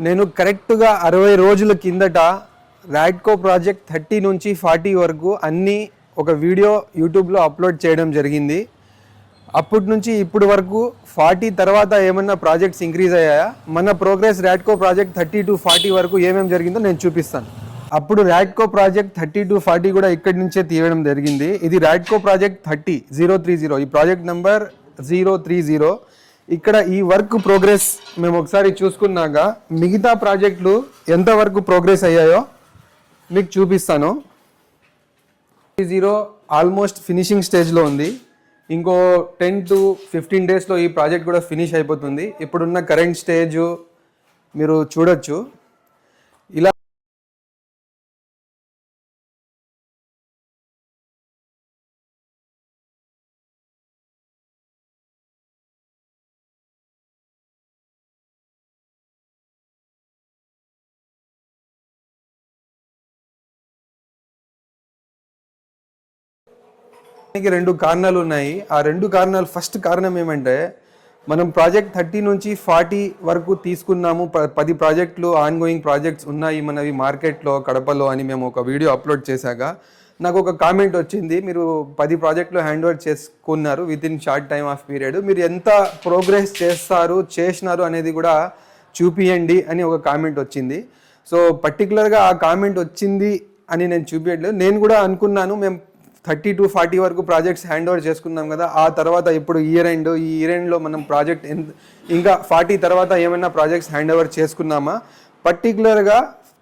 నేను కరెక్ట్గా 60 రోజుల కిందట రాడ్కో ప్రాజెక్ట్ 30 నుంచి 40 వరకు అన్నీ ఒక వీడియో యూట్యూబ్లో అప్లోడ్ చేయడం జరిగింది. అప్పటి నుంచి ఇప్పటి వరకు 40 తర్వాత ఏమన్నా ప్రాజెక్ట్స్ ఇంక్రీజ్ అయ్యాయా? మన ప్రోగ్రెస్ రాడ్కో ప్రాజెక్ట్ 30 to 40 వరకు ఏమేమి జరిగిందో నేను చూపిస్తాను. అప్పుడు రాడ్కో ప్రాజెక్ట్ 30 to 40 కూడా ఇక్కడి నుంచే తీయడం జరిగింది. ఇది రాడ్కో ప్రాజెక్ట్ 030. ఈ ప్రాజెక్ట్ నెంబర్ 030. ఇక్కడ ఈ వర్క్ ప్రోగ్రెస్ మేము ఒకసారి చూసుకున్నాక మిగతా ప్రాజెక్టులు ఎంతవరకు ప్రోగ్రెస్ అయ్యాయో మీకు చూపిస్తాను. 0 ఆల్మోస్ట్ ఫినిషింగ్ స్టేజ్లో ఉంది. ఇంకో 10 to 15 డేస్లో ఈ ప్రాజెక్ట్ కూడా ఫినిష్ అయిపోతుంది. ఇప్పుడున్న కరెంట్ స్టేజ్ మీరు చూడొచ్చు. ఇలా రెండు కారణాలు ఉన్నాయి. ఆ రెండు కారణాలు, ఫస్ట్ కారణం ఏమంటే మనం ప్రాజెక్ట్ 30 నుంచి 40 వరకు తీసుకున్నాము. 10 ప్రాజెక్టులు ఆన్ గోయింగ్ ప్రాజెక్ట్స్ ఉన్నాయి మనవి మార్కెట్లో కడపలో అని మేము ఒక వీడియో అప్లోడ్ చేశాక నాకు ఒక కామెంట్ వచ్చింది, మీరు 10 ప్రాజెక్టులు హ్యాండ్ ఓవర్ చేసుకున్నారు with in short time of period, మీరు ఎంత ప్రోగ్రెస్ చేసినారు అనేది కూడా చూపియండి అని ఒక కామెంట్ వచ్చింది. సో పర్టికులర్గా ఆ కామెంట్ వచ్చింది అని నేను చూపించట్లేదు. నేను కూడా అనుకున్నాను మేము 30 to 40 వరకు ప్రాజెక్ట్స్ హ్యాండ్ ఓవర్ చేసుకున్నాం కదా, ఆ తర్వాత ఇప్పుడు ఈ ఇయర్ ఎండ్లో మనం ప్రాజెక్ట్ ఇంకా 40 తర్వాత ఏమైనా ప్రాజెక్ట్స్ హ్యాండ్ ఓవర్ చేసుకున్నామా, పర్టికులర్గా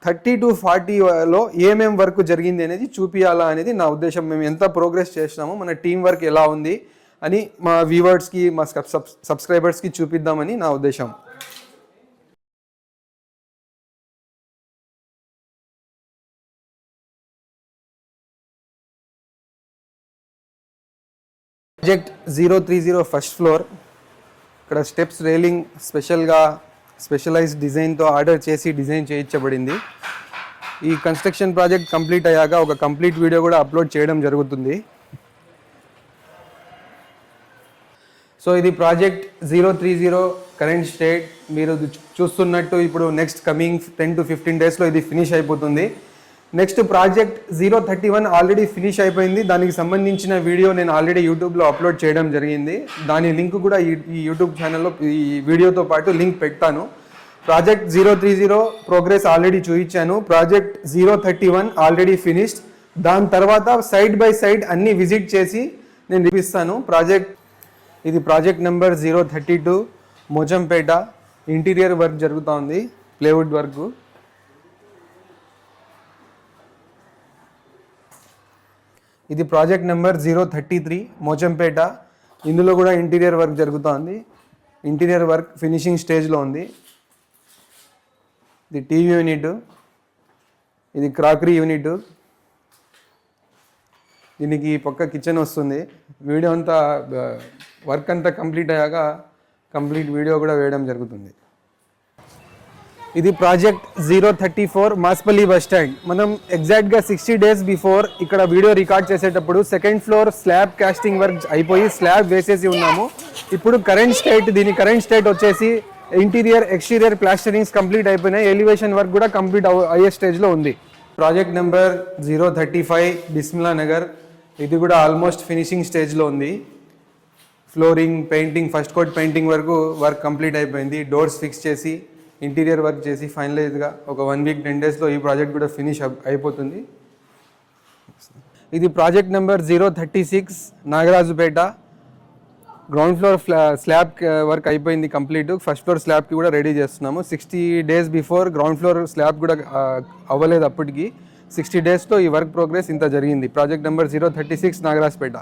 30 to 40లో ఏమేం వర్క్ జరిగింది అనేది చూపించాలా అనేది నా ఉద్దేశం. మేము ఎంత ప్రోగ్రెస్ చేసినామో, మన టీం వర్క్ ఎలా ఉంది అని మా వ్యూవర్స్కి, మా సబ్స్క్రైబర్స్కి చూపిద్దామని నా ఉద్దేశం. Project 030 first floor. ఇక్కడ స్టెప్స్ రైలింగ్ స్పెషలైజ్డ్ డిజైన్తో ఆర్డర్ చేసి డిజైన్ చేయించబడింది. ఈ కన్స్ట్రక్షన్ ప్రాజెక్ట్ కంప్లీట్ అయ్యాక ఒక కంప్లీట్ వీడియో కూడా అప్లోడ్ చేయడం జరుగుతుంది. సో ఇది ప్రాజెక్ట్ 030 కరెంట్ స్టేట్. మీరు చూస్తున్నట్టు ఇప్పుడు నెక్స్ట్ కమింగ్ 10 to 15 డేస్లో ఇది ఫినిష్ అయిపోతుంది. నెక్స్ట్ ప్రాజెక్ట్ 031 ఆల్రెడీ ఫినిష్ అయిపోయింది. దానికి సంబంధించిన వీడియో నేను ఆల్రెడీ యూట్యూబ్లో అప్లోడ్ చేయడం జరిగింది. దాని లింక్ కూడా ఈ యూట్యూబ్ ఛానల్లో ఈ వీడియోతో పాటు లింక్ పెడతాను. ప్రాజెక్ట్ 030 ప్రోగ్రెస్ ఆల్రెడీ చూపించాను. Project 031 already finished. దాని తర్వాత సైడ్ బై సైడ్ అన్ని విజిట్ చేసి నేను చూపిస్తాను. ఇది project number 032 Mochampeta. Interior work జరుగుతూ ఉంది, ప్లేవుడ్ వర్క్. ఇది ప్రాజెక్ట్ నెంబర్ 033 మోచంపేట. ఇందులో కూడా ఇంటీరియర్ వర్క్ జరుగుతోంది. ఇంటీరియర్ వర్క్ ఫినిషింగ్ స్టేజ్లో ఉంది. ఇది టీవీ యూనిట్, ఇది క్రాకరీ యూనిట్, దీనికి పక్క కిచెన్ వస్తుంది. వీడియో అంతా వర్క్ అంతా కంప్లీట్ అయ్యాక కంప్లీట్ వీడియో కూడా వేయడం జరుగుతుంది. ఇది ప్రాజెక్ట్ 034 మాస్పల్లి బస్ స్టాండ్. మనం ఎగ్జాక్ట్గా 60 డేస్ బిఫోర్ ఇక్కడ వీడియో రికార్డ్ చేసేటప్పుడు second floor slab casting work అయిపోయి స్లాబ్ వేసేసి ఉన్నాము. ఇప్పుడు దీని కరెంట్ స్టేట్ వచ్చేసి ఇంటీరియర్ ఎక్స్టీరియర్ ప్లాస్టరింగ్స్ కంప్లీట్ అయిపోయినాయి. ఎలివేషన్ వర్క్ కూడా కంప్లీట్ అయ్యే స్టేజ్లో ఉంది. Project number 035 Bismillah Nagar. ఇది కూడా ఆల్మోస్ట్ ఫినిషింగ్ స్టేజ్లో ఉంది. Flooring, painting, first coat painting వరకు వర్క్ కంప్లీట్ అయిపోయింది. డోర్స్ ఫిక్స్ చేసి ఇంటీరియర్ వర్క్ చేసి ఫైనలైజ్గా ఒక 1 week 10 డేస్లో ఈ ప్రాజెక్ట్ కూడా ఫినిష్ అయిపోతుంది. ఇది project number 036 Nagarajupeta. Ground floor slab work అయిపోయింది కంప్లీట్. ఫస్ట్ ఫ్లోర్ స్లాబ్కి కూడా రెడీ చేస్తున్నాము. 60 days before ground floor slab కూడా అవ్వలేదు. అప్పటికి 60 డేస్లో ఈ వర్క్ ప్రోగ్రెస్ ఇంత జరిగింది. Project number 036 Nagarajupeta.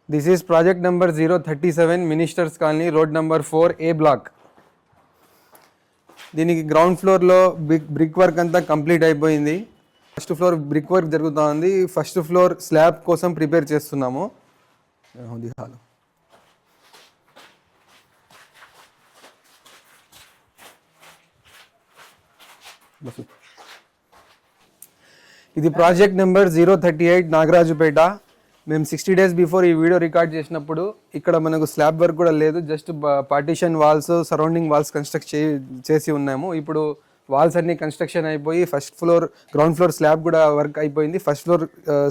This is project number 037 ministers colony, road number 4A block. దీనికి గ్రౌండ్ ఫ్లోర్లో బ్రిక్ వర్క్ అంతా కంప్లీట్ అయిపోయింది. ఫస్ట్ ఫ్లోర్ బ్రిక్ వర్క్ జరుగుతూ ఉంది. ఫస్ట్ ఫ్లోర్ స్లాబ్ కోసం ప్రిపేర్ చేస్తున్నాము. ఇది ప్రాజెక్ట్ నెంబర్ 038 నాగరాజుపేట. మేము 60 days బిఫోర్ ఈ వీడియో రికార్డ్ చేసినప్పుడు ఇక్కడ మనకు స్లాబ్ వర్క్ కూడా లేదు, just partition walls, surrounding walls construct చేసి ఉన్నాము. ఇప్పుడు వాల్స్ అన్ని కన్స్ట్రక్షన్ అయిపోయి first floor, ground floor slab కూడా వర్క్ అయిపోయింది. ఫస్ట్ ఫ్లోర్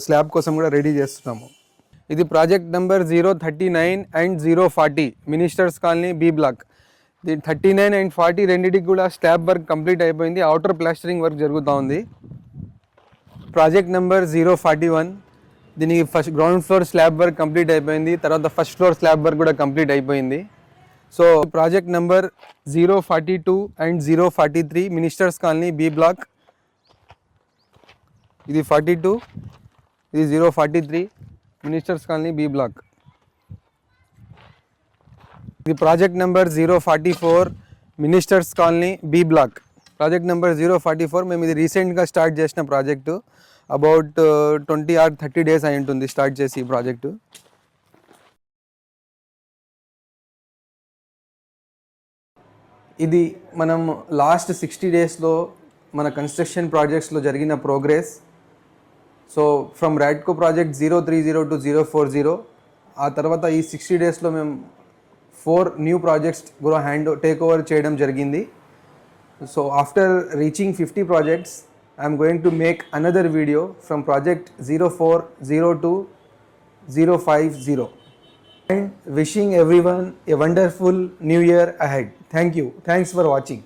స్లాబ్ కోసం కూడా రెడీ చేస్తున్నాము. ఇది project number 039 and 040 ministers colony B block. ఇది 39 అండ్ 40 రెండింటికి కూడా స్లాబ్ వర్క్ కంప్లీట్ అయిపోయింది. అవుటర్ ప్లాస్టరింగ్ వర్క్ జరుగుతూ ఉంది. ప్రాజెక్ట్ నెంబర్ 041, దీనికి first ground floor slab work complete అయిపోయింది. తర్వాత ఫస్ట్ ఫ్లోర్ స్లాబ్ వర్క్ కూడా కంప్లీట్ అయిపోయింది. So project number 042 and 043 ministers colony B block. ఇది 42, ఇది 043 మినిస్టర్స్ కాలనీ బి బ్లాక్. ఇది project number 044 ministers colony B block. Project number 044 మేము ఇది రీసెంట్గా స్టార్ట్ చేసిన ప్రాజెక్టు. అబౌట్ 20 or 30 days అయి ఉంటుంది స్టార్ట్ చేసి ఈ ప్రాజెక్టు. ఇది మనం లాస్ట్ 60 daysలో మన కన్స్ట్రక్షన్ ప్రాజెక్ట్స్లో జరిగిన progress. So from Radco project 030 to 040, ఆ తర్వాత ఈ 60 daysలో మేము 4 న్యూ ప్రాజెక్ట్స్ కూడా టేక్ ఓవర్ చేయడం జరిగింది. So after reaching 50 projects, I am going to make another video from project 0402 050 and wishing everyone a wonderful new year ahead. Thank you. Thanks for watching.